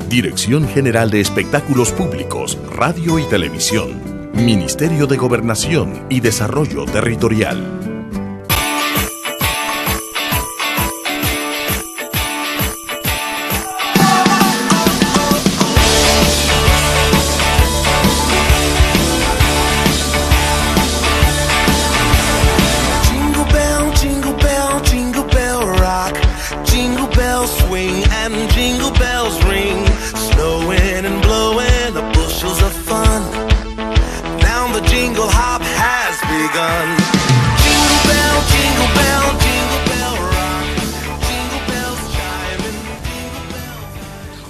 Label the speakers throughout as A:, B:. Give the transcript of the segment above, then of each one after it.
A: Dirección General de Espectáculos Públicos, Radio y Televisión. Ministerio de Gobernación y Desarrollo Territorial.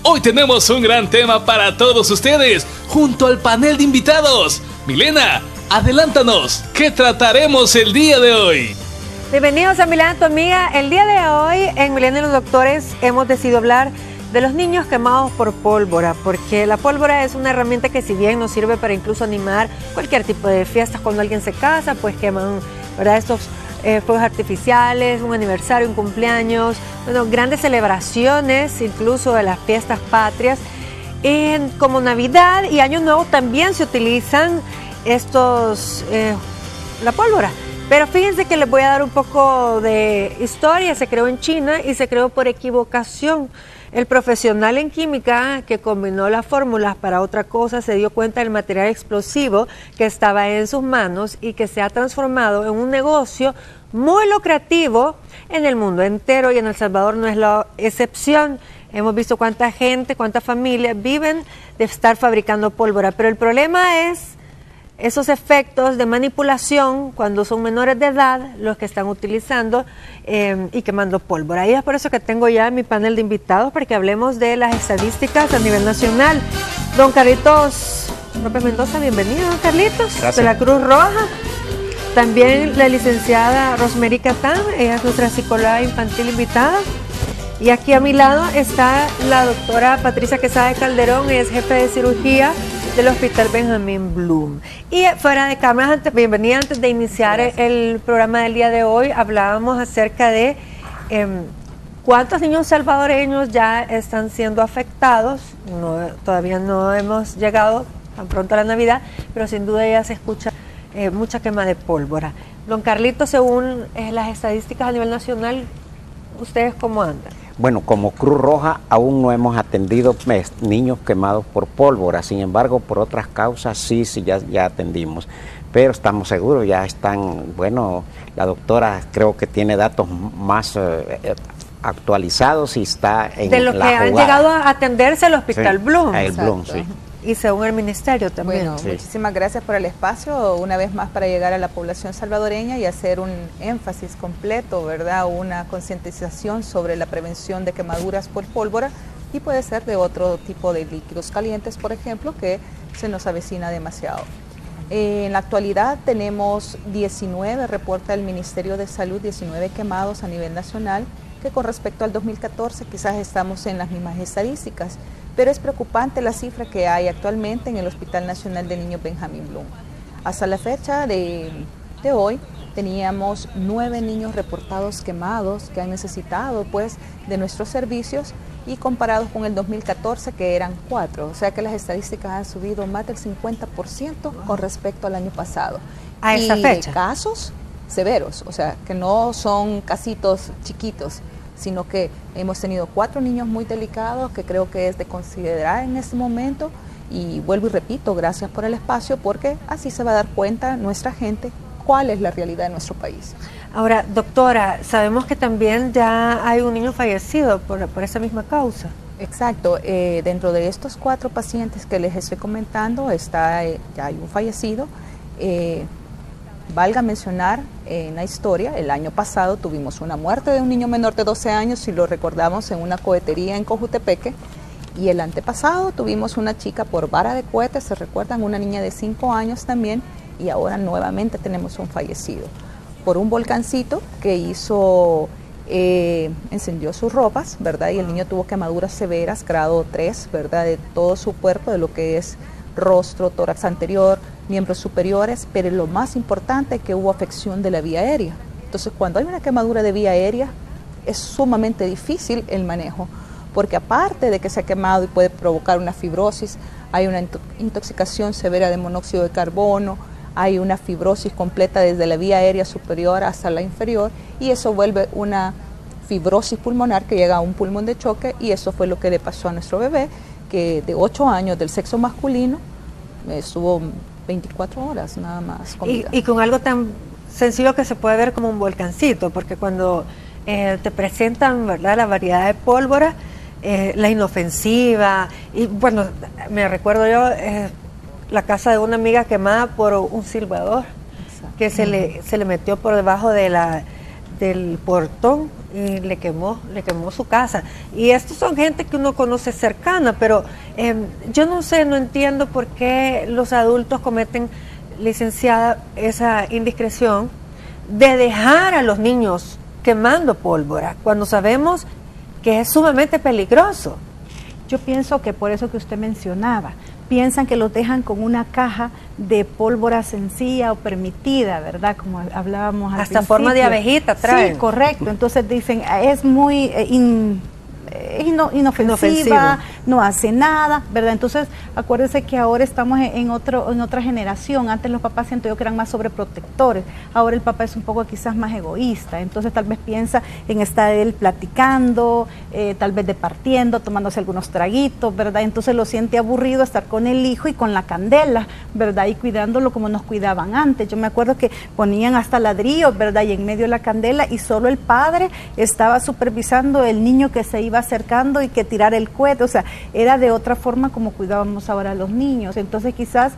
B: Hoy tenemos un gran tema para todos ustedes, junto al panel de invitados. Milena, adelántanos, ¿qué trataremos el día de hoy?
C: Bienvenidos a Milena, tu amiga. El día de hoy, en Milena y los Doctores, hemos decidido hablar de los niños quemados por pólvora, porque la pólvora es una herramienta que, si bien nos sirve para incluso animar cualquier tipo de fiestas, cuando alguien se casa, pues queman, ¿verdad?, estos fuegos artificiales, un aniversario, un cumpleaños, bueno, grandes celebraciones, incluso de las fiestas patrias. Como Navidad y Año Nuevo también se utilizan la pólvora. Pero fíjense que les voy a dar un poco de historia. Se creó en China y se creó por equivocación. El profesional en química que combinó las fórmulas para otra cosa se dio cuenta del material explosivo que estaba en sus manos y que se ha transformado en un negocio muy lucrativo en el mundo entero, y en El Salvador no es la excepción. Hemos visto cuánta gente, cuántas familias viven de estar fabricando pólvora, pero el problema es esos efectos de manipulación cuando son menores de edad los que están utilizando y quemando pólvora. Y es por eso que tengo ya mi panel de invitados para que hablemos de las estadísticas a nivel nacional. Don Carlitos López Mendoza, bienvenido, don Carlitos. Gracias. De la Cruz Roja. También la licenciada Rosemary Catán, ella es nuestra psicóloga infantil invitada. Y aquí a mi lado está la doctora Patricia Quesada de Calderón, ella es jefe de cirugía del Hospital Benjamín Bloom. Y fuera de cámaras, bienvenida, antes de iniciar el programa del día de hoy, hablábamos acerca de cuántos niños salvadoreños ya están siendo afectados. Todavía no hemos llegado tan pronto a la Navidad, pero sin duda ya se escucha mucha quema de pólvora. Don Carlito, según las estadísticas a nivel nacional, ¿ustedes cómo andan?
D: Bueno, como Cruz Roja aún no hemos atendido niños quemados por pólvora, sin embargo, por otras causas sí ya atendimos. Pero estamos seguros, ya están, bueno, la doctora creo que tiene datos más actualizados y está en la jugada. De los que han
C: llegado a atenderse al Hospital Bloom.
D: El Bloom, sí.
C: Y según el ministerio también.
E: Bueno, sí. Muchísimas gracias por el espacio, una vez más, para llegar a la población salvadoreña y hacer un énfasis completo, ¿verdad? Una concientización sobre la prevención de quemaduras por pólvora, y puede ser de otro tipo de líquidos calientes, por ejemplo, que se nos avecina demasiado. En la actualidad tenemos 19, reporta el Ministerio de Salud, 19 quemados a nivel nacional, que con respecto al 2014 quizás estamos en las mismas estadísticas. Pero es preocupante la cifra que hay actualmente en el Hospital Nacional de Niños Benjamín Bloom. Hasta la fecha de hoy teníamos 9 niños reportados quemados que han necesitado pues de nuestros servicios, y comparados con el 2014 que eran 4, o sea que las estadísticas han subido más del 50% con respecto al año pasado.
C: A esa fecha.
E: De casos severos, o sea que no son casitos chiquitos, sino que hemos tenido 4 niños muy delicados que creo que es de considerar en este momento. Y vuelvo y repito, gracias por el espacio, porque así se va a dar cuenta nuestra gente cuál es la realidad de nuestro país.
C: Ahora, doctora, sabemos que también ya hay un niño fallecido por esa misma causa.
E: Exacto, dentro de estos 4 pacientes que les estoy comentando ya hay un fallecido. Valga mencionar en la historia, el año pasado tuvimos una muerte de un niño menor de 12 años, si lo recordamos, en una cohetería en Cojutepeque, y el antepasado tuvimos una chica por vara de cohete, se recuerdan, una niña de 5 años también, y ahora nuevamente tenemos un fallecido por un volcancito que encendió sus ropas, ¿verdad? Y el niño tuvo quemaduras severas, grado 3, ¿verdad? De todo su cuerpo, de lo que es rostro, tórax anterior, miembros superiores, pero lo más importante es que hubo afección de la vía aérea. Entonces, cuando hay una quemadura de vía aérea, es sumamente difícil el manejo, porque aparte de que se ha quemado y puede provocar una fibrosis, hay una intoxicación severa de monóxido de carbono, hay una fibrosis completa desde la vía aérea superior hasta la inferior, y eso vuelve una fibrosis pulmonar que llega a un pulmón de choque, y eso fue lo que le pasó a nuestro bebé, que de 8 años, del sexo masculino, estuvo 24 horas nada más con vida.
C: Y con algo tan sencillo que se puede ver como un volcancito, porque cuando te presentan, ¿verdad?, la variedad de pólvora, la inofensiva, y bueno, me recuerdo yo la casa de una amiga quemada por un silbador. Exacto. Que se le metió por debajo del portón y le quemó su casa. Y estos son gente que uno conoce cercana, pero yo no entiendo por qué los adultos cometen, licenciada, esa indiscreción de dejar a los niños quemando pólvora cuando sabemos que es sumamente peligroso.
F: Yo pienso que por eso que usted mencionaba, piensan que los dejan con una caja de pólvora sencilla o permitida, ¿verdad? Como hablábamos al principio.
C: Hasta forma de abejita traen.
F: Sí, correcto. Entonces dicen, es muy inofensiva, no hace nada, ¿verdad? Entonces, acuérdense que ahora estamos en otra generación. Antes los papás siento yo que eran más sobreprotectores. Ahora el papá es un poco quizás más egoísta. Entonces tal vez piensa en estar él platicando, tal vez departiendo, tomándose algunos traguitos, ¿verdad? Entonces lo siente aburrido estar con el hijo y con la candela, ¿verdad? Y cuidándolo como nos cuidaban antes. Yo me acuerdo que ponían hasta ladrillos, ¿verdad? Y en medio de la candela, y solo el padre estaba supervisando el niño que se iba acercando y que tirar el cohete. O sea, era de otra forma como cuidábamos ahora a los niños. Entonces quizás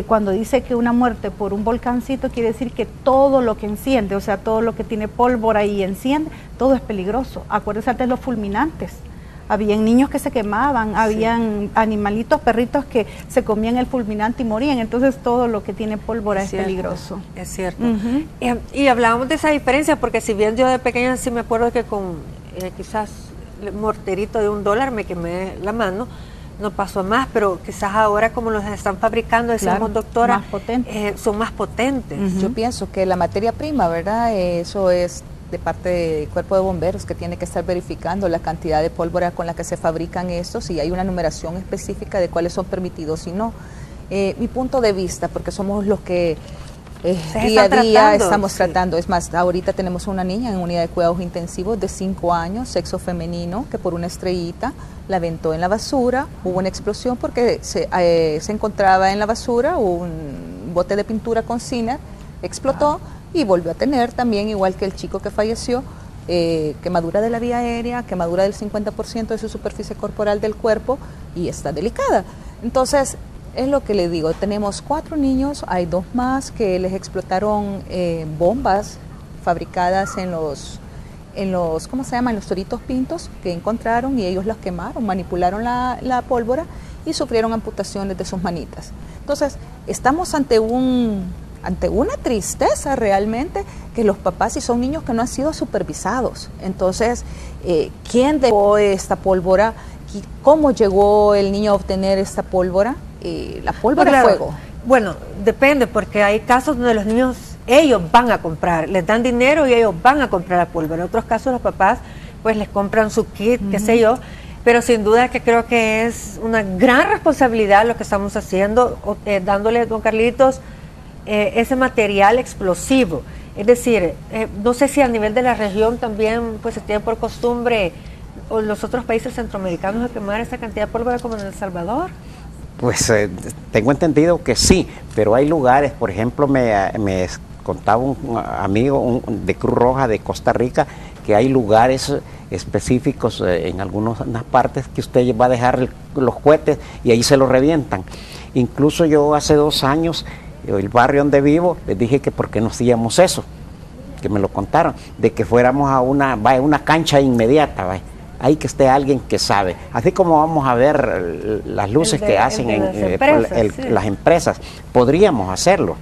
F: cuando dice que una muerte por un volcancito, quiere decir que todo lo que enciende, o sea, todo lo que tiene pólvora y enciende, todo es peligroso. Acuérdense antes los fulminantes. Habían niños que se quemaban, habían animalitos, perritos que se comían el fulminante y morían. Entonces todo lo que tiene pólvora es peligroso.
C: Es cierto. Y hablábamos de esa diferencia, porque si bien yo de pequeña sí me acuerdo que con quizás morterito de $1 me quemé la mano, no pasó a más, pero quizás ahora como los están fabricando, decimos, claro, doctora,
F: más potentes.
C: Son más potentes.
E: Yo pienso que la materia prima, ¿verdad? Eso es de parte del Cuerpo de Bomberos, que tiene que estar verificando la cantidad de pólvora con la que se fabrican estos, y hay una numeración específica de cuáles son permitidos y no. Mi punto de vista, porque somos los que día a día estamos tratando. Es más, ahorita tenemos una niña en unidad de cuidados intensivos de 5 años, sexo femenino, que por una estrellita la aventó en la basura. Hubo una explosión porque se encontraba en la basura un bote de pintura con ciner, explotó y volvió a tener también, igual que el chico que falleció, quemadura de la vía aérea, quemadura del 50% de su superficie corporal del cuerpo, y está delicada. Entonces, es lo que le digo, tenemos 4 niños, hay 2 más que les explotaron bombas fabricadas en los, ¿cómo se llaman?, los toritos pintos que encontraron, y ellos las quemaron, manipularon la pólvora y sufrieron amputaciones de sus manitas. Entonces, estamos ante una tristeza realmente, que los papás, si son niños que no han sido supervisados. Entonces, ¿quién dejó esta pólvora? ¿Cómo llegó el niño a obtener esta pólvora? La pólvora de fuego.
C: Bueno, depende, porque hay casos donde los niños, ellos van a comprar, les dan dinero y ellos van a comprar la pólvora. En otros casos los papás pues les compran su kit, qué sé yo, pero sin duda que creo que es una gran responsabilidad lo que estamos haciendo, dándole, don Carlitos, ese material explosivo. Es decir, no sé si a nivel de la región también pues se tiene por costumbre, o los otros países centroamericanos, a quemar esa cantidad de pólvora como en El Salvador.
D: Pues tengo entendido que sí, pero hay lugares, por ejemplo, me contaba un amigo de Cruz Roja de Costa Rica, que hay lugares específicos en algunas partes que usted va a dejar los cohetes y ahí se los revientan. Incluso yo hace 2 años, el barrio donde vivo, les dije que por qué no hacíamos eso, que me lo contaron, de que fuéramos a una cancha inmediata, ahí que esté alguien que sabe, así como vamos a ver las luces que hacen las empresas, podríamos hacerlo,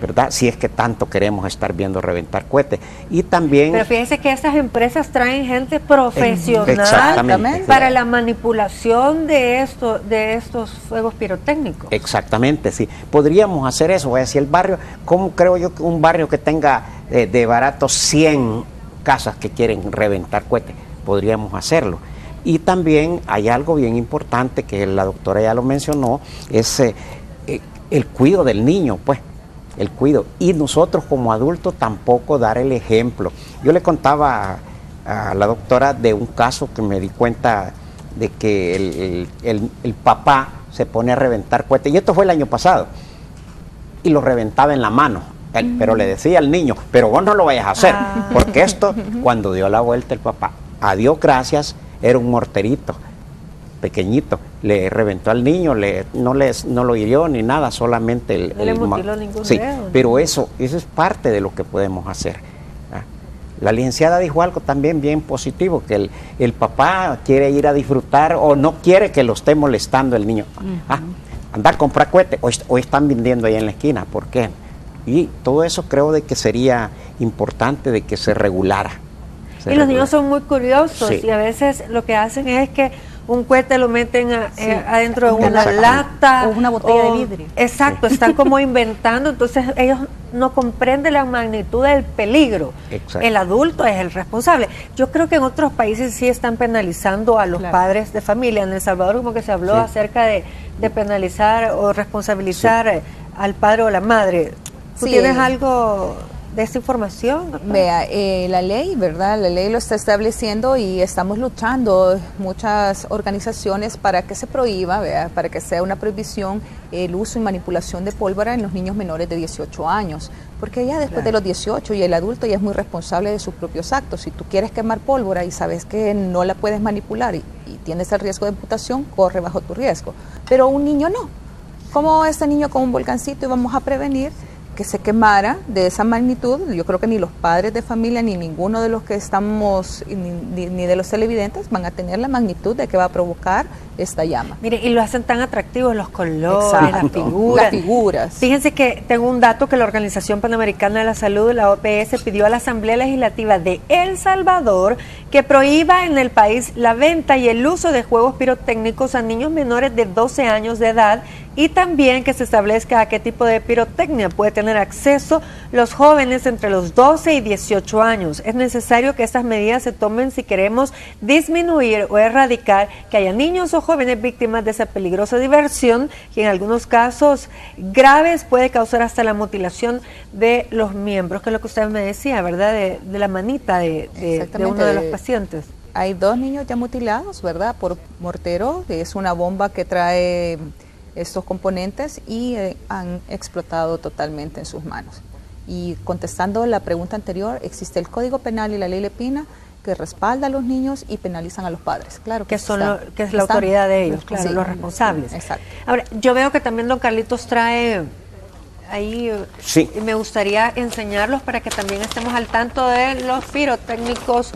D: ¿verdad? Si es que tanto queremos estar viendo reventar cohetes. Y también...
C: Pero fíjense que estas empresas traen gente profesional para la manipulación de estos fuegos pirotécnicos.
D: Exactamente, sí. Podríamos hacer eso. Si el barrio, ¿cómo creo yo que un barrio que tenga de barato 100 casas que quieren reventar cohetes? Podríamos hacerlo. Y también hay algo bien importante que la doctora ya lo mencionó, es el cuidado del niño, pues, el cuidado. Y nosotros como adultos tampoco dar el ejemplo. Yo le contaba a la doctora de un caso que me di cuenta de que el papá se pone a reventar cohetes, y esto fue el año pasado, y lo reventaba en la mano, pero le decía al niño, pero vos no lo vayas a hacer, porque esto, cuando dio la vuelta el papá, a Dios gracias, era un morterito pequeñito, le reventó al niño, no lo hirió ni nada, solamente
C: no le mutiló ningún dedo.
D: Pero eso es parte de lo que podemos hacer. La licenciada dijo algo también bien positivo, que el papá quiere ir a disfrutar o no quiere que lo esté molestando el niño. Andar a comprar cohetes, hoy están vendiendo ahí en la esquina, ¿por qué? Y todo eso creo de que sería importante de que se regulara.
C: Y los niños son muy curiosos, y a veces lo que hacen es que un cohete lo meten adentro de una lata
F: o una botella de vidrio.
C: Exacto, están como inventando, entonces ellos no comprenden la magnitud del peligro.
D: Exacto.
C: El adulto es el responsable. Yo creo que en otros países sí están penalizando a los padres de familia. En El Salvador como que se habló acerca de penalizar o responsabilizar al padre o la madre. ¿Tú tienes algo de esta información?
E: Vea, la ley, ¿verdad? La ley lo está estableciendo y estamos luchando muchas organizaciones para que se prohíba, ¿verdad? Para que sea una prohibición el uso y manipulación de pólvora en los niños menores de 18 años. Porque ya después de los 18 y el adulto ya es muy responsable de sus propios actos. Si tú quieres quemar pólvora y sabes que no la puedes manipular y tienes el riesgo de amputación, corre bajo tu riesgo. Pero un niño no. Como este niño con un volcancito íbamos a prevenir que se quemara de esa magnitud? Yo creo que ni los padres de familia ni ninguno de los que estamos, ni de los televidentes van a tener la magnitud de que va a provocar esta llama.
C: Mire, y lo hacen tan atractivos los colores,
E: las figuras.
C: Fíjense que tengo un dato que la Organización Panamericana de la Salud, la OPS, pidió a la Asamblea Legislativa de El Salvador que prohíba en el país la venta y el uso de juegos pirotécnicos a niños menores de 12 años de edad, y también que se establezca a qué tipo de pirotecnia puede tener acceso los jóvenes entre los 12 y 18 años. Es necesario que estas medidas se tomen si queremos disminuir o erradicar que haya niños o jóvenes víctimas de esa peligrosa diversión, que en algunos casos graves puede causar hasta la mutilación de los miembros, que es lo que usted me decía, ¿verdad? De la manita de uno de los pacientes.
E: Hay 2 niños ya mutilados, ¿verdad? Por mortero, que es una bomba que trae estos componentes y han explotado totalmente en sus manos. Y contestando la pregunta anterior, existe el Código Penal y la Ley Lepina que respalda a los niños y penalizan a los padres, claro.
C: Que es la autoridad de ellos, claro, los responsables.
E: Exacto.
C: Ahora, yo veo que también don Carlitos trae ahí, y me gustaría enseñarlos para que también estemos al tanto de los pirotécnicos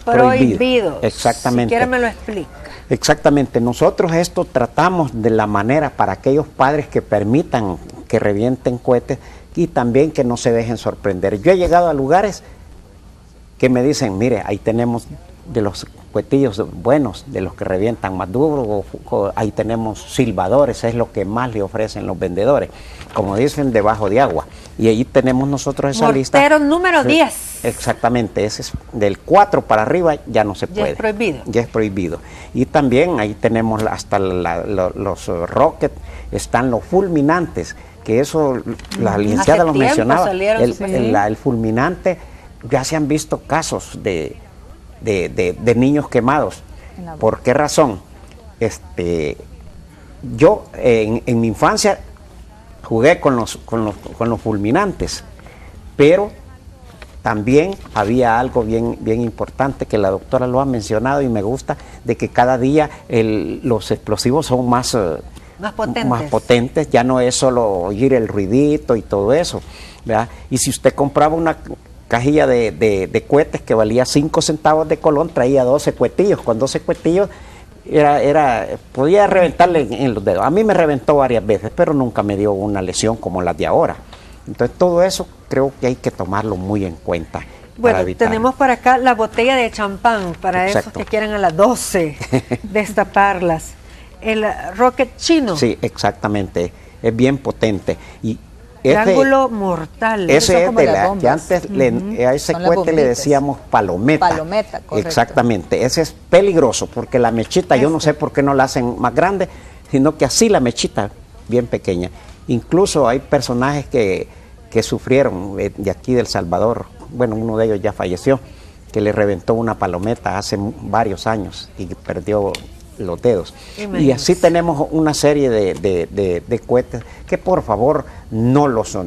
C: prohibidos.
D: Exactamente.
C: Si quiere me lo explica.
D: Exactamente, nosotros esto tratamos de la manera para aquellos padres que permitan que revienten cohetes y también que no se dejen sorprender. Yo he llegado a lugares que me dicen, mire, ahí tenemos de los cohetillos buenos, de los que revientan más duro, ahí tenemos silbadores, es lo que más le ofrecen los vendedores, como dicen, debajo de agua. Y ahí tenemos nosotros esa lista.
C: Mortero número 10.
D: Exactamente, ese es del 4 para arriba ya no se puede.
C: Ya es prohibido.
D: Ya es prohibido. Y también ahí tenemos hasta los rockets, están los fulminantes, que eso la licenciada lo mencionaba. El fulminante, ya se han visto casos de niños quemados. ¿Por qué razón? Yo en mi infancia jugué con los fulminantes, pero también había algo bien importante que la doctora lo ha mencionado y me gusta, de que cada día los explosivos son más potentes, ya no es solo oír el ruidito y todo eso, ¿verdad? Y si usted compraba una cajilla de cohetes que valía 5 centavos de colón, traía 12 cohetillos. Con 12 cohetillos podía reventarle en los dedos. A mí me reventó varias veces, pero nunca me dio una lesión como las de ahora. Entonces todo eso creo que hay que tomarlo muy en cuenta.
C: Bueno, tenemos por acá la botella de champán, para esos que quieran a las 12 destaparlas. El rocket chino.
D: Sí, exactamente, es bien potente. Y
C: triángulo mortal.
D: Ese es
E: como
D: de
E: las
D: la
E: bombas.
D: que antes a ese
E: Son las
D: cohete le
E: bombitas.
D: decíamos palometa.
E: Palometa, correcto.
D: Exactamente, ese es peligroso porque la mechita, yo no sé por qué no la hacen más grande, sino que así la mechita, bien pequeña. Incluso hay personajes que sufrieron de aquí del Salvador, bueno, uno de ellos ya falleció, que le reventó una palometa hace varios años y perdió los dedos. Y así tenemos una serie de cohetes que por favor no los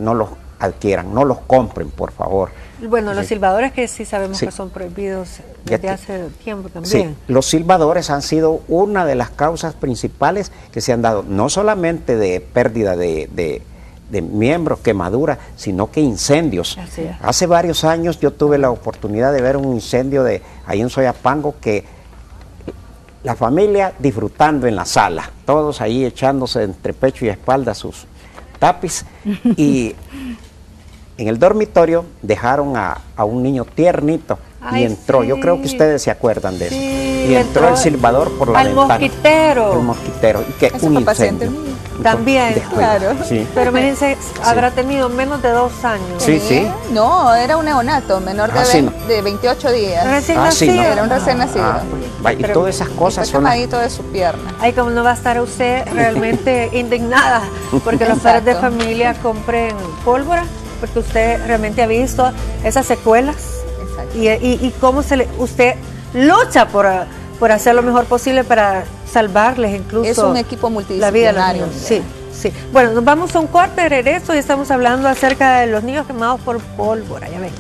D: adquieran, no los compren, por favor.
C: Bueno, los silbadores que sí sabemos
D: Sí.
C: que son prohibidos
D: Ya
C: desde hace tiempo
D: Sí,
C: también.
D: los silbadores han sido una de las causas principales que se han dado, no solamente de pérdida de miembros, quemaduras, sino que incendios.
C: Así es.
D: Hace varios años yo tuve la oportunidad de ver un incendio ahí en Soyapango, que la familia disfrutando en la sala, todos ahí echándose entre pecho y espalda sus tapis, y en el dormitorio dejaron a un niño tiernito.
C: Ay,
D: y entró,
C: sí.
D: yo creo que ustedes se acuerdan de eso.
C: Sí,
D: Y entró el silbador por la
C: al
D: ventana.
C: mosquitero.
D: El mosquitero. Y que
E: Ese
D: un
E: fue paciente
D: incendio.
E: mío.
C: También,
D: Después,
E: claro.
D: Sí.
C: Pero imagínense, habrá tenido menos de 2 años.
D: Sí, sí.
E: No, era un neonato, menor de,
D: Sí, no.
E: de 28 días.
C: Recién
D: Ah, sí,
C: nacido.
D: no.
E: Era un recién nacido.
D: Y todas esas
E: Y
D: cosas
E: fue
D: son las-
E: quemadito de su pierna.
C: Ay, como no va a estar usted realmente indignada porque los padres de
E: Exacto.
C: familia compren pólvora, porque usted realmente ha visto esas secuelas
E: Exacto.
C: y cómo usted lucha por hacer lo mejor posible para salvarles incluso
E: Es un equipo
C: la vida de los
E: multidisciplinario.
C: niños. Sí, sí. Bueno, nos vamos a un corte de regreso y estamos hablando acerca de los niños quemados por pólvora. Ya ven.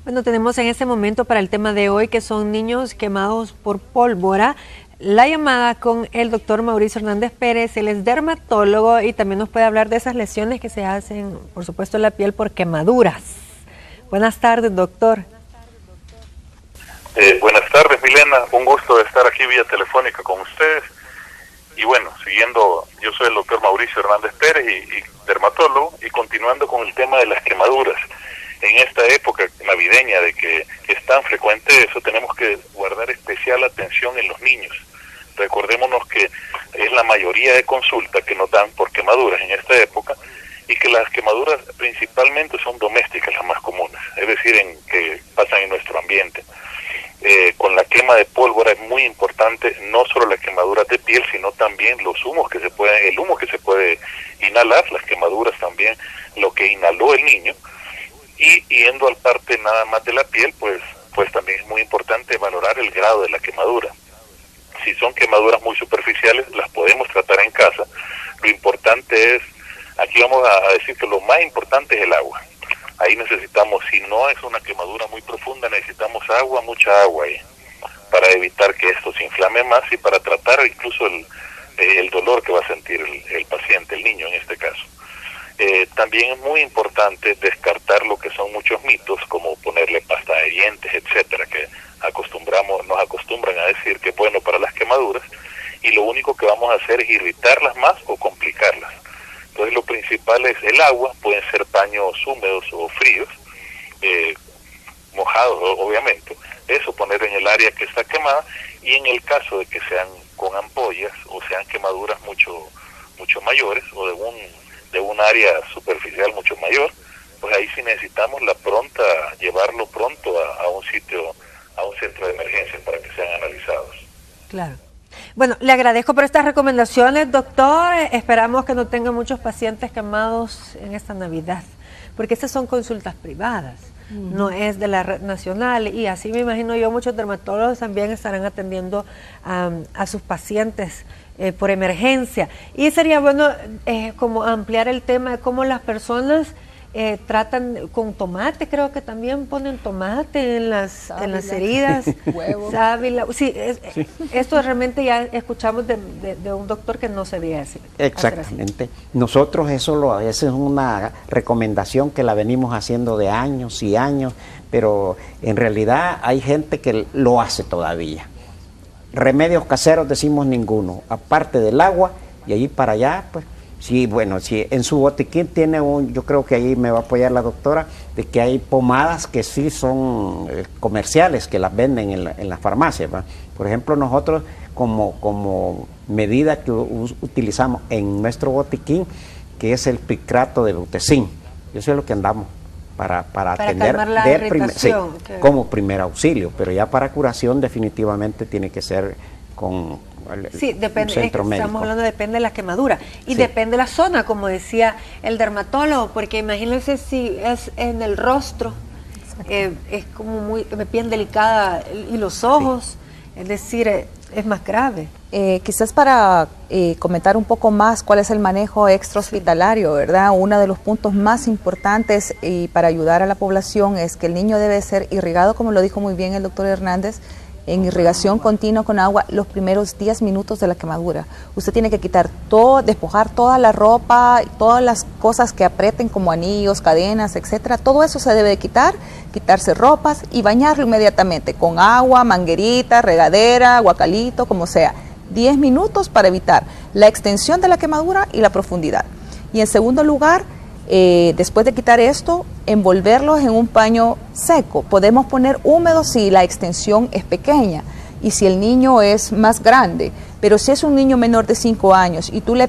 C: Bueno, tenemos en este momento para el tema de hoy que son niños quemados por pólvora. La llamada con el doctor Mauricio Hernández Pérez, él es dermatólogo y también nos puede hablar de esas lesiones que se hacen, por supuesto, en la piel por quemaduras. Buenas tardes, doctor.
G: Buenas tardes, Milena. Un gusto de estar aquí vía telefónica con ustedes. Y bueno, siguiendo, yo soy el doctor Mauricio Hernández Pérez y dermatólogo, y continuando con el tema de las quemaduras. En esta época navideña de que es tan frecuente eso, tenemos que guardar especial atención en los niños. Recordémonos que es la mayoría de consultas que nos dan por quemaduras en esta época, y que las quemaduras principalmente son domésticas, las más comunes, es decir, que pasan en nuestro ambiente. Con la quema de pólvora es muy importante no solo las quemaduras de piel, sino también los humos el humo que se puede inhalar, las quemaduras también, lo que inhaló el niño. Y yendo al parte nada más de la piel, pues también es muy importante valorar el grado de la quemadura. Si son quemaduras muy superficiales, las podemos tratar en casa. Lo importante es, aquí vamos a decir que lo más importante es el agua. Ahí necesitamos, si no es una quemadura muy profunda, necesitamos agua, mucha agua ahí, para evitar que esto se inflame más y para tratar incluso el dolor que va a sentir el paciente, el niño en este caso. También es muy importante descartar lo que son muchos mitos, como ponerle pasta de dientes, etcétera, que nos acostumbran a decir que es bueno para las quemaduras, y lo único que vamos a hacer es irritarlas más o complicarlas. Entonces lo principal es el agua, pueden ser paños húmedos o fríos, mojados obviamente, eso poner en el área que está quemada, y en el caso de que sean con ampollas o sean quemaduras mucho mayores o de un área superficial mucho mayor, pues ahí sí necesitamos llevarlo pronto a un centro de emergencia para que sean analizados.
C: Claro. Bueno, le agradezco por estas recomendaciones, doctor. Esperamos que no tenga muchos pacientes quemados en esta Navidad, porque estas son consultas privadas, no es de la red nacional, y así me imagino yo muchos dermatólogos también estarán atendiendo a sus pacientes por emergencia. Y sería bueno como ampliar el tema de cómo las personas tratan con tomate, creo que también ponen tomate en las heridas,
E: Huevo.
C: sábila. Sí, esto realmente ya escuchamos de un doctor que no se debía decir.
D: Exactamente. Nosotros esa es una recomendación que la venimos haciendo de años y años, pero en realidad hay gente que lo hace todavía. Remedios caseros decimos ninguno, aparte del agua, y allí para allá, pues Sí, bueno, sí, en su botiquín tiene yo creo que ahí me va a apoyar la doctora, de que hay pomadas que sí son comerciales, que las venden en las farmacias, ¿va? Por ejemplo, nosotros como medida que utilizamos en nuestro botiquín, que es el picrato de butecin. Eso es lo que andamos para tener como primer auxilio, pero ya para curación definitivamente tiene que ser con
C: depende, centro médico. Estamos hablando, depende de la quemadura y depende de la zona, como decía el dermatólogo, porque imagínense si es en el rostro, es como muy piel delicada, y los ojos, es decir, es más grave.
E: Quizás para comentar un poco más cuál es el manejo extrahospitalario, ¿verdad? Uno de los puntos más importantes para ayudar a la población es que el niño debe ser irrigado, como lo dijo muy bien el doctor Hernández, en irrigación continua con agua los primeros 10 minutos de la quemadura. Usted tiene que quitar todo, despojar toda la ropa, todas las cosas que aprieten como anillos, cadenas, etcétera. Todo eso se debe de quitarse ropas y bañarlo inmediatamente con agua, manguerita, regadera, guacalito, como sea. 10 minutos para evitar la extensión de la quemadura y la profundidad. Y en segundo lugar, después de quitar esto, envolverlos en un paño seco. Podemos poner húmedo si la extensión es pequeña y si el niño es más grande, pero si es un niño menor de 5 años y tú le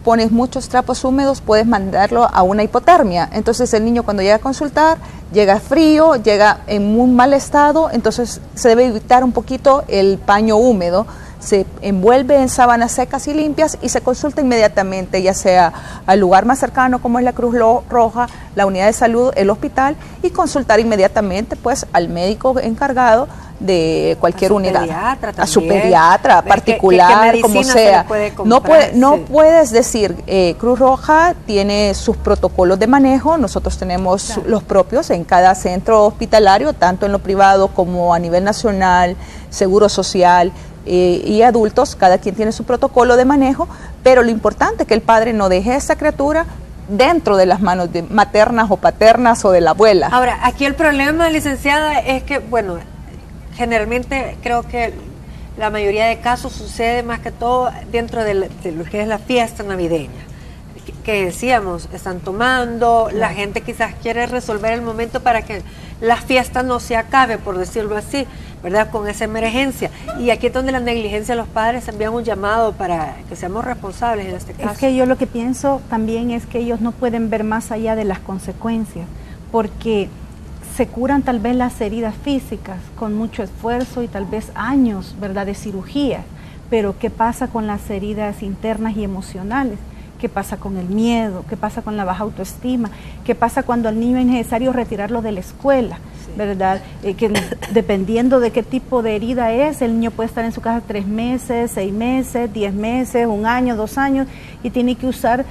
E: pones muchos trapos húmedos, puedes mandarlo a una hipotermia. Entonces el niño cuando llega a consultar, llega frío, llega en muy mal estado, entonces se debe evitar un poquito el paño húmedo. Se envuelve en sábanas secas y limpias y se consulta inmediatamente, ya sea al lugar más cercano como es la Cruz Roja, la unidad de salud, el hospital, y consultar inmediatamente pues al médico encargado de cualquier unidad, a su pediatra particular, como sea. No puedes decir, Cruz Roja tiene sus protocolos de manejo, nosotros tenemos los propios en cada centro hospitalario, tanto en lo privado como a nivel nacional, Seguro Social, y adultos, cada quien tiene su protocolo de manejo, pero lo importante es que el padre no deje a esa criatura dentro de las manos de maternas o paternas o de la abuela.
C: Ahora, aquí el problema, licenciada, es que, bueno, generalmente creo que la mayoría de casos sucede más que todo dentro de lo que es la fiesta navideña. Que decíamos, están tomando, la gente quizás quiere resolver el momento para que la fiesta no se acabe, por decirlo así, ¿verdad? Con esa emergencia. Y aquí es donde la negligencia de los padres envían un llamado para que seamos responsables en este caso.
F: Es que yo lo que pienso también es que ellos no pueden ver más allá de las consecuencias, porque se curan tal vez las heridas físicas con mucho esfuerzo y tal vez años, ¿verdad?, de cirugía, pero ¿qué pasa con las heridas internas y emocionales? ¿Qué pasa con el miedo? ¿Qué pasa con la baja autoestima? ¿Qué pasa cuando al niño es necesario retirarlo de la escuela? ¿Verdad? Que dependiendo de qué tipo de herida es, el niño puede estar en su casa 3 meses, 6 meses, 10 meses, 1 año, 2 años, y tiene que usar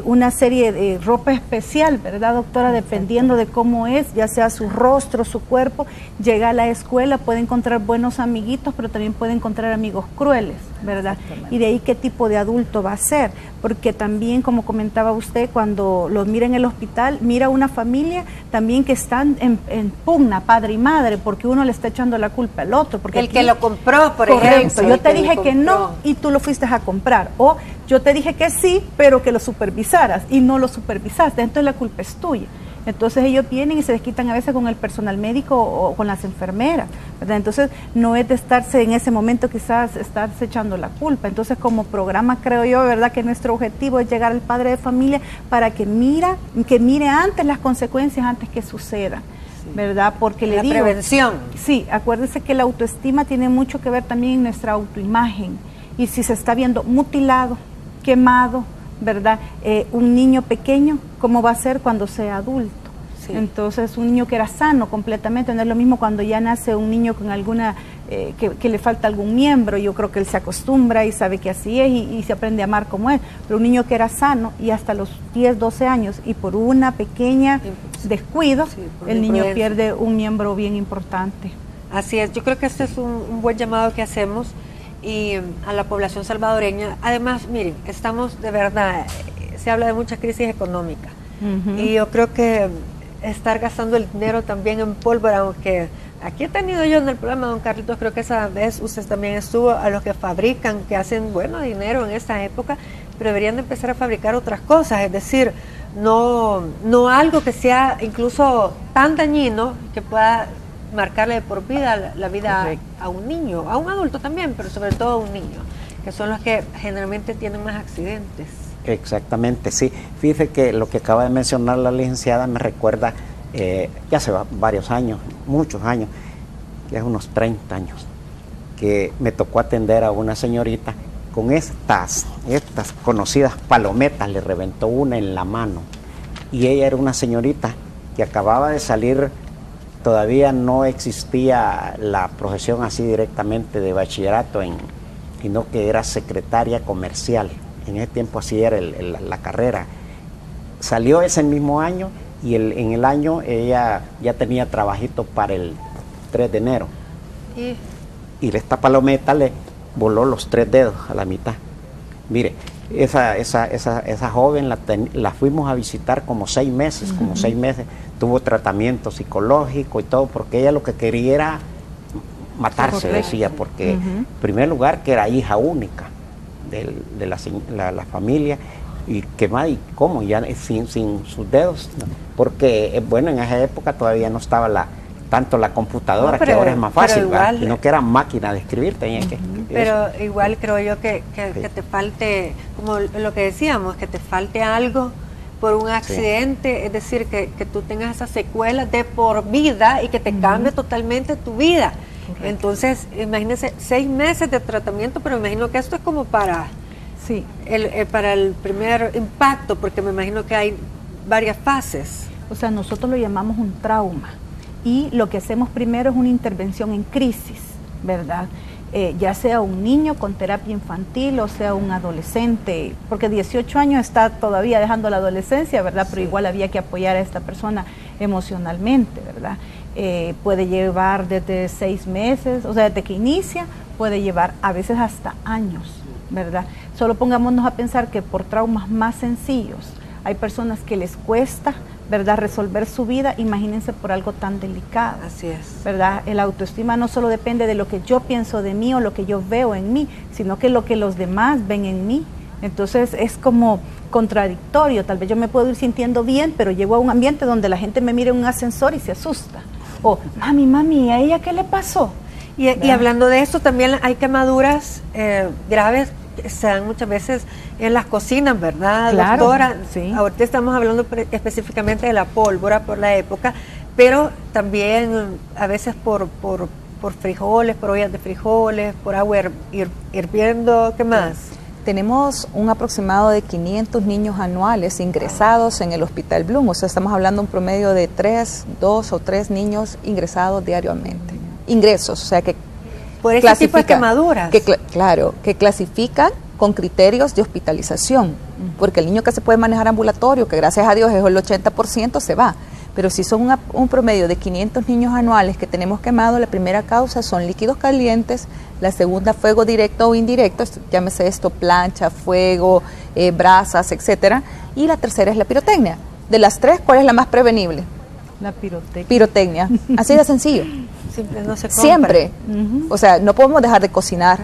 F: una serie de ropa especial, ¿verdad, doctora? Dependiendo de cómo es, ya sea su rostro, su cuerpo. Llega a la escuela, puede encontrar buenos amiguitos, pero también puede encontrar amigos crueles, ¿verdad? Y de ahí qué tipo de adulto va a ser, porque también, como comentaba usted, cuando los mira en el hospital, mira una familia también que están en pugna, padre y madre, porque uno le está echando la culpa al otro. Porque
C: el que lo compró, por
F: ejemplo. Yo te dije que no y tú lo fuiste a comprar. O yo te dije que sí, pero que lo supervisaras y no lo supervisaste. Entonces la culpa es tuya. Entonces ellos vienen y se desquitan a veces con el personal médico o con las enfermeras, ¿verdad? Entonces no es de estarse en ese momento quizás estarse echando la culpa. Entonces como programa creo yo, ¿verdad?, que nuestro objetivo es llegar al padre de familia para que mire antes las consecuencias antes que sucedan, ¿verdad? Porque le digo,
C: prevención.
F: Sí, acuérdense que la autoestima tiene mucho que ver también en nuestra autoimagen. Y si se está viendo mutilado, quemado, ¿verdad? Un niño pequeño, ¿cómo va a ser cuando sea adulto? Sí. Entonces, un niño que era sano completamente, no es lo mismo cuando ya nace un niño con alguna, que le falta algún miembro. Yo creo que él se acostumbra y sabe que así es y se aprende a amar como es. Pero un niño que era sano y hasta los 10, 12 años y por una pequeña descuido, el niño pierde un miembro bien importante.
C: Así es, yo creo que este es un buen llamado que hacemos y a la población salvadoreña. Además, miren, estamos de verdad, se habla de mucha crisis económica y yo creo que estar gastando el dinero también en pólvora, aunque Aquí he tenido yo en el programa, don Carlitos, creo que esa vez usted también estuvo, a los que fabrican, que hacen dinero en esta época, pero deberían de empezar a fabricar otras cosas, es decir, no algo que sea incluso tan dañino que pueda marcarle de por vida la vida a un niño, a un adulto también, pero sobre todo a un niño, que son los que generalmente tienen más accidentes.
D: Exactamente, sí. Fíjese que lo que acaba de mencionar la licenciada me recuerda, ya hace varios años, muchos años, ya unos 30 años, que me tocó atender a una señorita con estas conocidas palometas, le reventó una en la mano. Y ella era una señorita que acababa de salir, todavía no existía la profesión así directamente de bachillerato, sino que era secretaria comercial. En ese tiempo así era la carrera. Salió ese mismo año y en el año ella ya tenía trabajito para el 3 de enero. Y esta palometa le voló los 3 dedos a la mitad. Mire, esa joven la fuimos a visitar como 6 meses, tuvo tratamiento psicológico y todo, porque ella lo que quería era matarse, decía, porque en primer lugar que era hija única de la familia, y que más, y cómo, ya sin sus dedos, ¿no? Porque bueno, en esa época todavía no estaba tanto la computadora, que ahora es más fácil, sino que era máquina de escribir, tenía que
C: pero igual creo yo que te falte, como lo que decíamos, que te falte algo por un accidente, es decir, que tú tengas esas secuelas de por vida y que te cambie totalmente tu vida. Entonces, imagínense 6 meses de tratamiento, pero me imagino que esto es como para el primer impacto, porque me imagino que hay varias fases.
F: O sea, nosotros lo llamamos un trauma, y lo que hacemos primero es una intervención en crisis, ¿verdad? Ya sea un niño con terapia infantil o sea un adolescente, porque 18 años está todavía dejando la adolescencia, ¿verdad? Pero igual había que apoyar a esta persona emocionalmente, ¿verdad? Puede llevar desde 6 meses, o sea, desde que inicia, puede llevar a veces hasta años, ¿verdad? Solo pongámonos a pensar que por traumas más sencillos hay personas que les cuesta, ¿verdad?, resolver su vida. Imagínense por algo tan delicado.
C: Así es.
F: ¿Verdad? El autoestima no solo depende de lo que yo pienso de mí o lo que yo veo en mí, sino que lo que los demás ven en mí. Entonces es como contradictorio. Tal vez yo me puedo ir sintiendo bien, pero llego a un ambiente donde la gente me mira en un ascensor y se asusta. O, mami, ¿a ella qué le pasó?
C: Y hablando de esto, también hay quemaduras graves que se dan muchas veces en las cocinas, ¿verdad,
F: claro,
C: doctora?
F: Sí.
C: Ahorita estamos hablando específicamente de la pólvora por la época, pero también a veces por frijoles, por ollas de frijoles, por agua hirviendo, ¿qué más?
E: Tenemos un aproximado de 500 niños anuales ingresados en el Hospital Bloom, o sea, estamos hablando un promedio de 2 o 3 niños ingresados diariamente. Ingresos, o sea que
C: por ese tipo de quemaduras.
E: Claro, que clasifican con criterios de hospitalización, porque el niño que se puede manejar ambulatorio, que gracias a Dios es el 80%, se va. Pero si son un promedio de 500 niños anuales que tenemos quemados, la primera causa son líquidos calientes, la segunda fuego directo o indirecto, llámese esto plancha, fuego, brasas, etcétera, y la tercera es la pirotecnia. De las 3, ¿cuál es la más prevenible?
F: La pirotecnia.
E: Pirotecnia, así de sencillo.
C: Siempre no se compra.
E: Siempre. O sea, no podemos dejar de cocinar,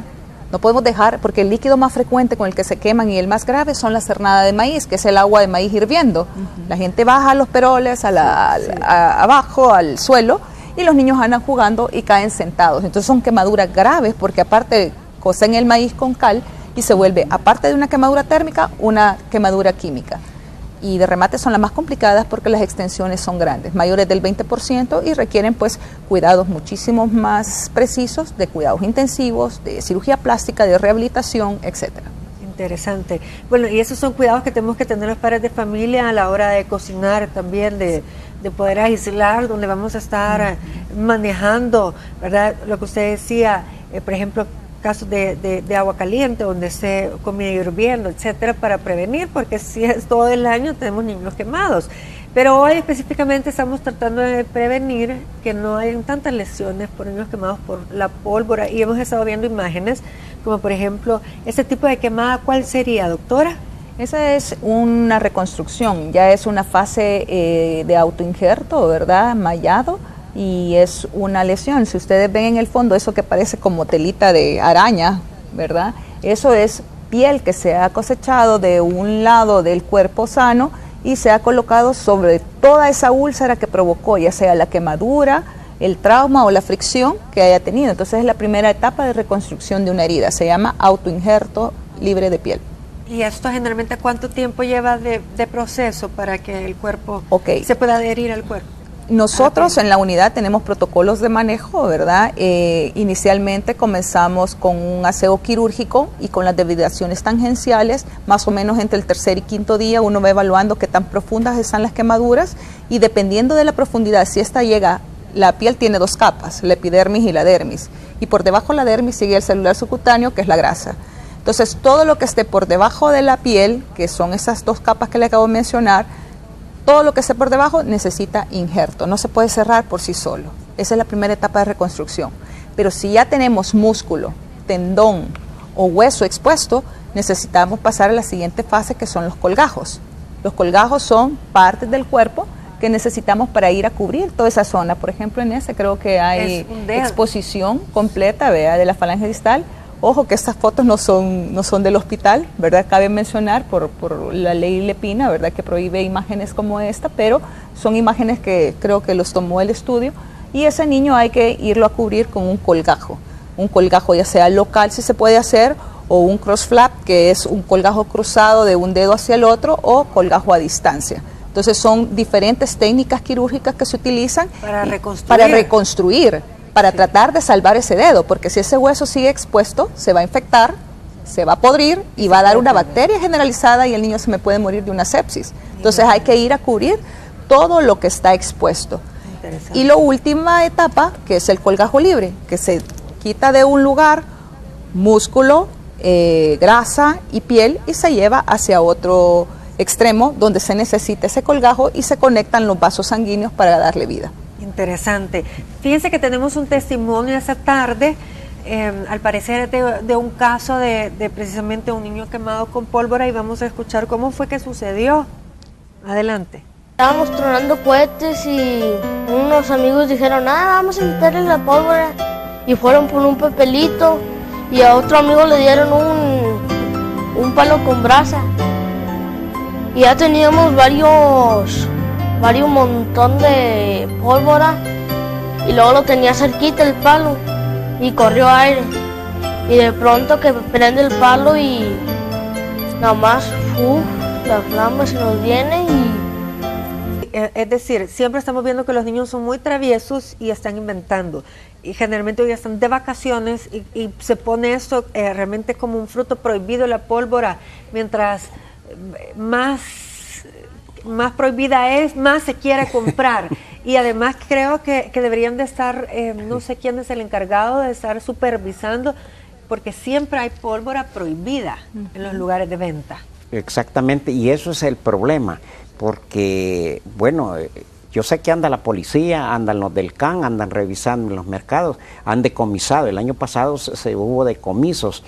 E: no podemos dejar, porque el líquido más frecuente con el que se queman y el más grave son la cernada de maíz, que es el agua de maíz hirviendo. La gente baja a los peroles, abajo, al suelo, y los niños andan jugando y caen sentados. Entonces son quemaduras graves, porque aparte cocen el maíz con cal y se vuelve, aparte de una quemadura térmica, una quemadura química. Y de remate son las más complicadas porque las extensiones son grandes, mayores del 20%, y requieren pues cuidados muchísimo más precisos, de cuidados intensivos, de cirugía plástica, de rehabilitación, etcétera.
C: Interesante. Bueno, y esos son cuidados que tenemos que tener los padres de familia a la hora de cocinar también, de poder aislar, donde vamos a estar manejando, ¿verdad? Lo que usted decía, por ejemplo, casos de agua caliente, donde se comida hirviendo, etcétera, para prevenir, porque si es todo el año tenemos niños quemados. Pero hoy específicamente estamos tratando de prevenir que no hayan tantas lesiones por niños quemados por la pólvora, y hemos estado viendo imágenes, como por ejemplo, este tipo de quemada, ¿cuál sería, doctora?
E: Esa es una reconstrucción, ya es una fase de autoinjerto, ¿verdad?, mallado, y es una lesión. Si ustedes ven en el fondo eso que parece como telita de araña, ¿verdad? Eso es piel que se ha cosechado de un lado del cuerpo sano y se ha colocado sobre toda esa úlcera que provocó, ya sea la quemadura, el trauma o la fricción que haya tenido. Entonces es la primera etapa de reconstrucción de una herida, se llama autoinjerto libre de piel.
C: ¿Y esto generalmente cuánto tiempo lleva de proceso para que el cuerpo se pueda adherir al cuerpo?
E: Nosotros en la unidad tenemos protocolos de manejo, ¿verdad? Inicialmente comenzamos con un aseo quirúrgico y con las devidaciones tangenciales, más o menos entre el tercer y quinto día uno va evaluando qué tan profundas están las quemaduras y dependiendo de la profundidad, si esta llega, la piel tiene dos capas, la epidermis y la dermis, y por debajo de la dermis sigue el celular subcutáneo, que es la grasa. Entonces todo lo que esté por debajo de la piel, que son esas dos capas que le acabo de mencionar, todo lo que esté por debajo necesita injerto, no se puede cerrar por sí solo. Esa es la primera etapa de reconstrucción. Pero si ya tenemos músculo, tendón o hueso expuesto, necesitamos pasar a la siguiente fase, que son los colgajos. Los colgajos son partes del cuerpo que necesitamos para ir a cubrir toda esa zona. Por ejemplo, en ese creo que hay exposición completa, ¿vea? De la falange distal. Ojo que estas fotos no son del hospital, ¿verdad? Cabe mencionar por la ley Lepina, ¿verdad? Que prohíbe imágenes como esta, pero son imágenes que creo que los tomó el estudio y ese niño hay que irlo a cubrir con un colgajo ya sea local si se puede hacer o un cross flap, que es un colgajo cruzado de un dedo hacia el otro o colgajo a distancia. Entonces son diferentes técnicas quirúrgicas que se utilizan para reconstruir. Para tratar de salvar ese dedo, porque si ese hueso sigue expuesto, se va a infectar, se va a podrir y va a dar una bacteria generalizada y el niño se me puede morir de una sepsis. Entonces hay que ir a cubrir todo lo que está expuesto. Y la última etapa, que es el colgajo libre, que se quita de un lugar músculo, grasa y piel y se lleva hacia otro extremo donde se necesita ese colgajo y se conectan los vasos sanguíneos para darle vida.
C: Interesante. Fíjense que tenemos un testimonio esta tarde, al parecer de un caso de precisamente un niño quemado con pólvora y vamos a escuchar cómo fue que sucedió. Adelante.
H: Estábamos tronando cohetes y unos amigos dijeron, vamos a meterle la pólvora y fueron por un papelito y a otro amigo le dieron un palo con brasa y ya teníamos varios montón de pólvora y luego lo tenía cerquita el palo y corrió aire y de pronto que prende el palo y nada más la flama se nos viene y...
C: Es decir, siempre estamos viendo que los niños son muy traviesos y están inventando y generalmente hoy están de vacaciones y se pone esto realmente como un fruto prohibido, la pólvora, mientras más prohibida es, más se quiere comprar. Y además creo que deberían de estar, no sé quién es el encargado de estar supervisando, porque siempre hay pólvora prohibida en los lugares de venta.
D: Exactamente, y eso es el problema, porque, bueno, yo sé que anda la policía, andan los del CAN, andan revisando en los mercados, han decomisado. El año pasado se hubo decomisos,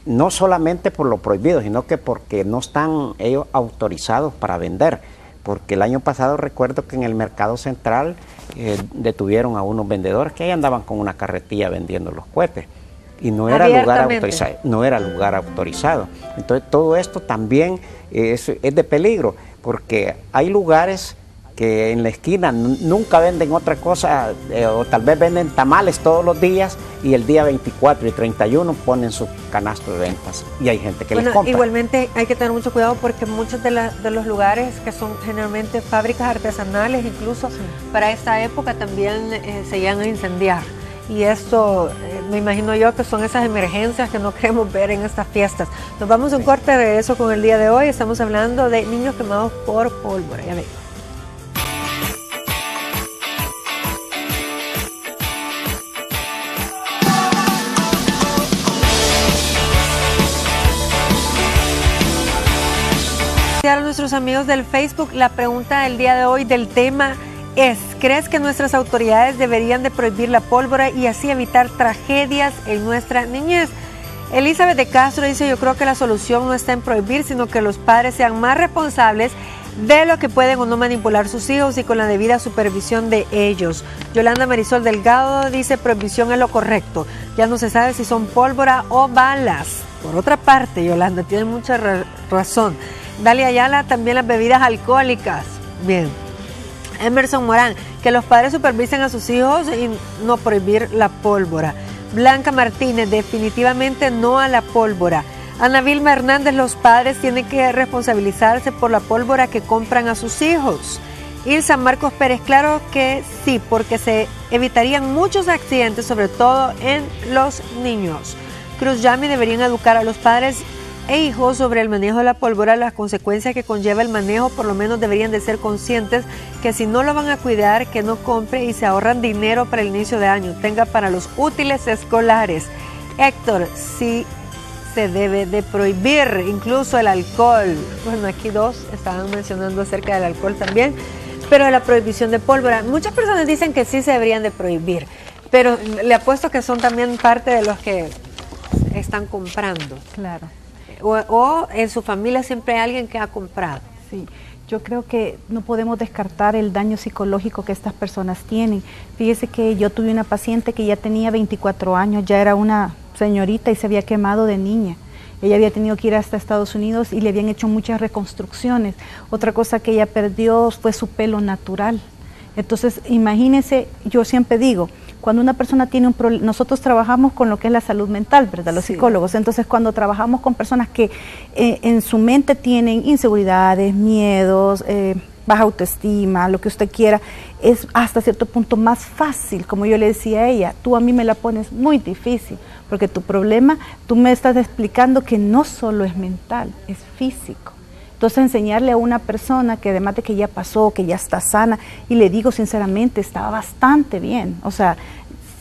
D: no solamente por lo prohibido, sino que porque no están ellos autorizados para vender, porque el año pasado recuerdo que en el mercado central detuvieron a unos vendedores que ahí andaban con una carretilla vendiendo los cohetes y no era lugar autorizado, entonces todo esto también es de peligro, porque hay lugares que en la esquina nunca venden otra cosa, o tal vez venden tamales todos los días y el día 24 y 31 ponen su canasto de ventas y hay gente que les compra.
C: Igualmente hay que tener mucho cuidado porque muchos de los lugares que son generalmente fábricas artesanales, incluso para esta época también se llegan a incendiar. Y esto, me imagino yo que son esas emergencias que no queremos ver en estas fiestas. Nos vamos a un corte de regreso con el día de hoy. Estamos hablando de niños quemados por pólvora. Ya ven. A nuestros amigos del Facebook, la pregunta del día de hoy del tema es: ¿crees que nuestras autoridades deberían de prohibir la pólvora y así evitar tragedias en nuestra niñez? Elizabeth de Castro dice: yo creo que la solución no está en prohibir, sino que los padres sean más responsables de lo que pueden o no manipular sus hijos y con la debida supervisión de ellos. Yolanda Marisol Delgado dice: prohibición es lo correcto, ya no se sabe si son pólvora o balas. Por otra parte, Yolanda tiene mucha razón. Dalia Ayala, también las bebidas alcohólicas. Bien. Emerson Morán, que los padres supervisen a sus hijos y no prohibir la pólvora. Blanca Martínez, definitivamente no a la pólvora. Ana Vilma Hernández, los padres tienen que responsabilizarse por la pólvora que compran a sus hijos. Ilsa Marcos Pérez, claro que sí, porque se evitarían muchos accidentes, sobre todo en los niños. Cruz Yami, deberían educar a los padres e hijos sobre el manejo de la pólvora, las consecuencias que conlleva el manejo. Por lo menos deberían de ser conscientes que si no lo van a cuidar, que no compre y se ahorran dinero para el inicio de año, tenga para los útiles escolares. Héctor, sí se debe de prohibir, incluso el alcohol. Bueno, aquí dos estaban mencionando acerca del alcohol también, pero de la prohibición de pólvora. Muchas personas dicen que sí se deberían de prohibir, pero le apuesto que son también parte de los que están comprando.
F: Claro.
C: O en su familia siempre hay alguien que ha comprado.
F: Sí, yo creo que no podemos descartar el daño psicológico que estas personas tienen. Fíjese que yo tuve una paciente que ya tenía 24 años, ya era una señorita y se había quemado de niña. Ella había tenido que ir hasta Estados Unidos y le habían hecho muchas reconstrucciones. Otra cosa que ella perdió fue su pelo natural. Entonces, imagínense, yo siempre digo, cuando una persona tiene un problema, nosotros trabajamos con lo que es la salud mental, ¿verdad? Los psicólogos. Entonces, cuando trabajamos con personas que en su mente tienen inseguridades, miedos, baja autoestima, lo que usted quiera, es hasta cierto punto más fácil. Como yo le decía a ella, tú a mí me la pones muy difícil, porque tu problema, tú me estás explicando que no solo es mental, es físico. Entonces, enseñarle a una persona que además de que ya pasó, que ya está sana, y le digo sinceramente, estaba bastante bien. O sea,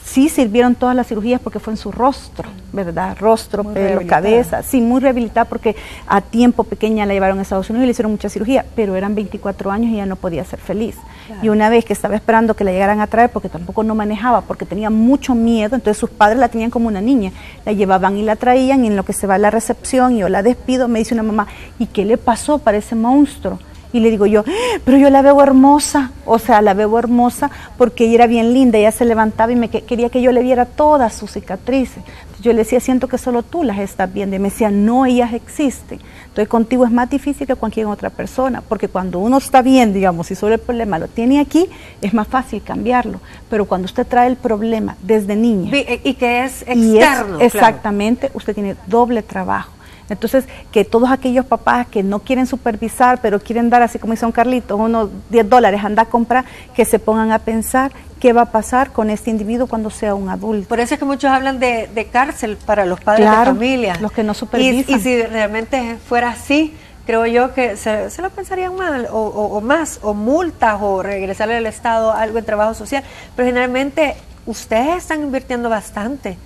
F: sí sirvieron todas las cirugías porque fue en su rostro, ¿verdad? Rostro, muy pelo, cabeza. Sí, muy rehabilitada porque a tiempo pequeña la llevaron a Estados Unidos y le hicieron mucha cirugía, pero eran 24 años y ella no podía ser feliz. Claro. Y una vez que estaba esperando que la llegaran a traer, porque tampoco no manejaba, porque tenía mucho miedo, entonces sus padres la tenían como una niña. La llevaban y la traían, y en lo que se va a la recepción y yo la despido, me dice una mamá, ¿y qué le pasó para ese monstruo? Y le digo yo, pero yo la veo hermosa, o sea, la veo hermosa porque ella era bien linda, ella se levantaba y quería que yo le viera todas sus cicatrices. Entonces yo le decía, siento que solo tú las estás viendo, y me decía, no, ellas existen. Entonces contigo es más difícil que con cualquier otra persona, porque cuando uno está bien, digamos, y sobre el problema lo tiene aquí, es más fácil cambiarlo. Pero cuando usted trae el problema desde niña.
C: Y que es externo.
F: Exactamente, claro. Usted tiene doble trabajo. Entonces, que todos aquellos papás que no quieren supervisar, pero quieren dar, así como dice don Carlitos, unos $10, anda a comprar, que se pongan a pensar qué va a pasar con este individuo cuando sea un adulto.
C: Por eso es que muchos hablan de cárcel para los padres de familia.
F: Los que no supervisan.
C: Y si realmente fuera así, creo yo que se lo pensarían mal, o más, o multas, o regresarle al Estado algo en trabajo social. Pero generalmente ustedes están invirtiendo bastante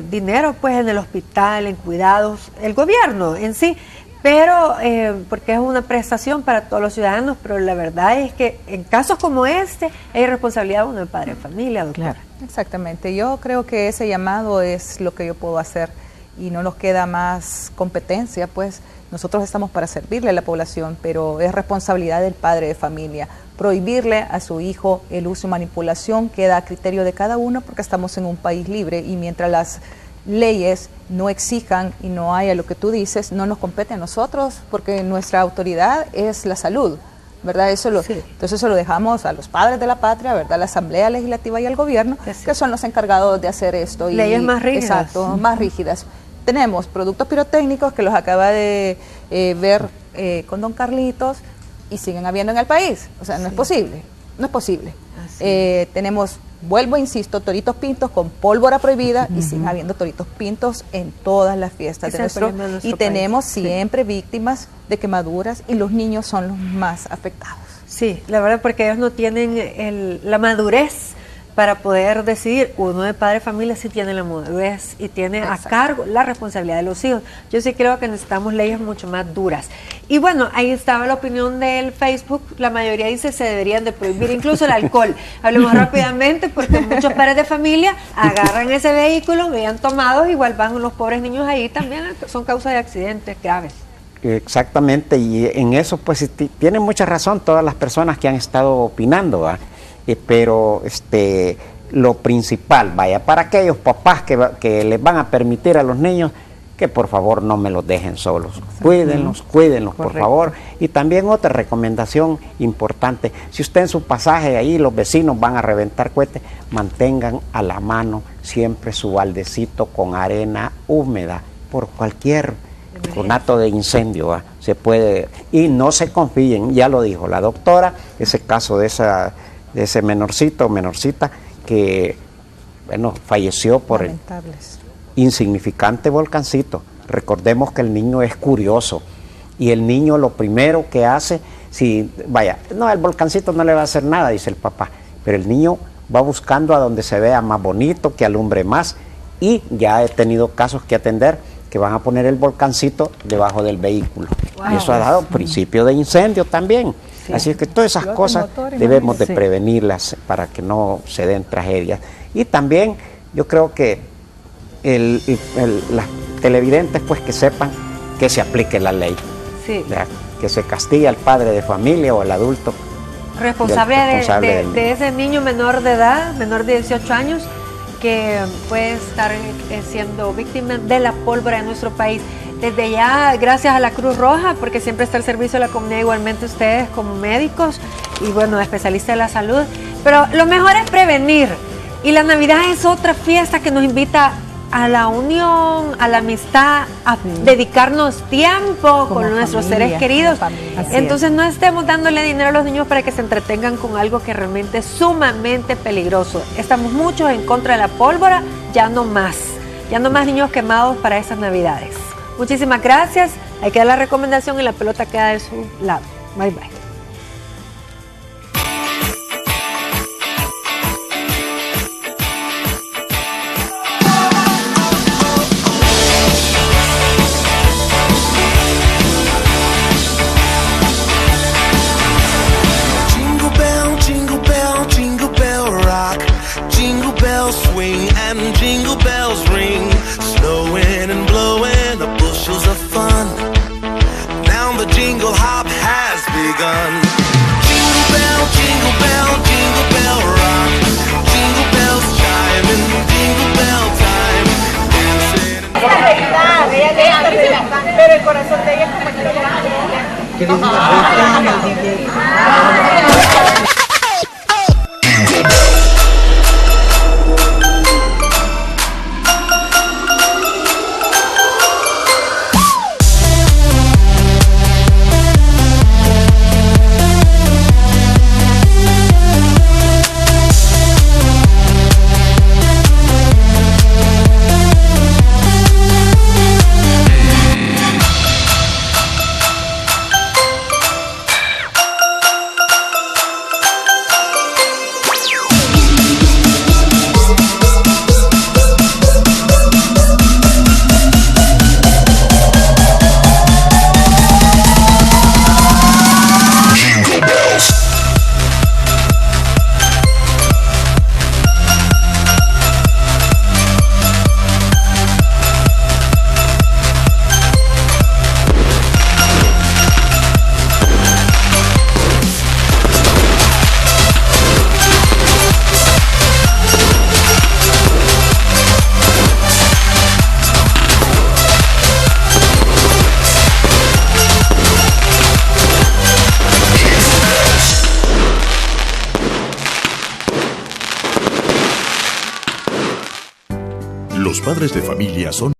C: dinero pues en el hospital, en cuidados, el gobierno en sí, pero porque es una prestación para todos los ciudadanos, pero la verdad es que en casos como este hay responsabilidad uno del padre de familia, doctora.
E: Claro. Exactamente, yo creo que ese llamado es lo que yo puedo hacer y no nos queda más competencia, pues nosotros estamos para servirle a la población, pero es responsabilidad del padre de familia. Prohibirle a su hijo el uso y manipulación queda a criterio de cada uno, porque estamos en un país libre y mientras las leyes no exijan y no haya lo que tú dices, no nos compete a nosotros, porque nuestra autoridad es la salud, ¿verdad? Entonces eso lo dejamos a los padres de la patria, ¿verdad? La Asamblea Legislativa y al gobierno, que son los encargados de hacer esto.
C: Leyes más rígidas.
E: Exacto, más rígidas. Tenemos productos pirotécnicos que los acaba de ver con don Carlitos, y siguen habiendo en el país. O sea, no es posible, no es posible. Tenemos, vuelvo, insisto, toritos pintos con pólvora prohibida, y siguen habiendo toritos pintos en todas las fiestas de nuestro y tenemos siempre víctimas de quemaduras, y los niños son los más afectados.
C: Sí, la verdad, porque ellos no tienen la madurez para poder decidir. Uno de padre de familia sí tiene la madurez y tiene a cargo la responsabilidad de los hijos. Yo sí creo que necesitamos leyes mucho más duras. Y bueno, ahí estaba la opinión del Facebook. La mayoría dice se deberían de prohibir incluso el alcohol. Hablemos rápidamente, porque muchos padres de familia agarran ese vehículo, vean tomados, igual van los pobres niños ahí, también son causa de accidentes graves.
D: Exactamente, y en eso pues tienen mucha razón todas las personas que han estado opinando, ¿va? Pero lo principal, vaya, para aquellos papás que les van a permitir a los niños, que por favor no me los dejen solos, cuídenlos, por favor. Y también otra recomendación importante, si usted en su pasaje ahí los vecinos van a reventar cohetes, mantengan a la mano siempre su baldecito con arena húmeda por cualquier conato de incendio, ¿va? Se puede, y no se confíen, ya lo dijo la doctora, ese caso de ese menorcita que bueno, falleció por el insignificante volcancito. Recordemos que el niño es curioso y el niño lo primero que hace, el volcancito no le va a hacer nada, dice el papá, pero el niño va buscando a donde se vea más bonito, que alumbre más, y ya he tenido casos que atender que van a poner el volcancito debajo del vehículo. Wow. Eso ha dado principio de incendio también. Sí. Así es que todas esas cosas debemos de prevenirlas para que no se den tragedias. Y también yo creo que las televidentes pues que sepan que se aplique la ley. Sí. Que se castigue al padre de familia o al adulto
C: responsable de ese niño menor de edad, menor de 18 años, que puede estar siendo víctima de la pólvora en nuestro país. Desde ya, gracias a la Cruz Roja, porque siempre está al servicio de la comunidad, igualmente ustedes como médicos y bueno, especialistas de la salud. Pero lo mejor es prevenir. Y la Navidad es otra fiesta que nos invita a la unión, a la amistad, a dedicarnos tiempo con nuestros seres queridos. Entonces no estemos dándole dinero a los niños para que se entretengan con algo que realmente es sumamente peligroso. Estamos muchos en contra de la pólvora, ya no más niños quemados para estas Navidades. Muchísimas gracias, ahí queda la recomendación y la pelota queda de su lado. Bye bye.
I: Swing and jingle bells ring, snowing and blowing the bushels of fun. Now the jingle hop has begun. Jingle bell, jingle bell, jingle bell rock. Jingle bells chime in jingle bell time. Pero el corazón de ella es como
A: Los padres de familia son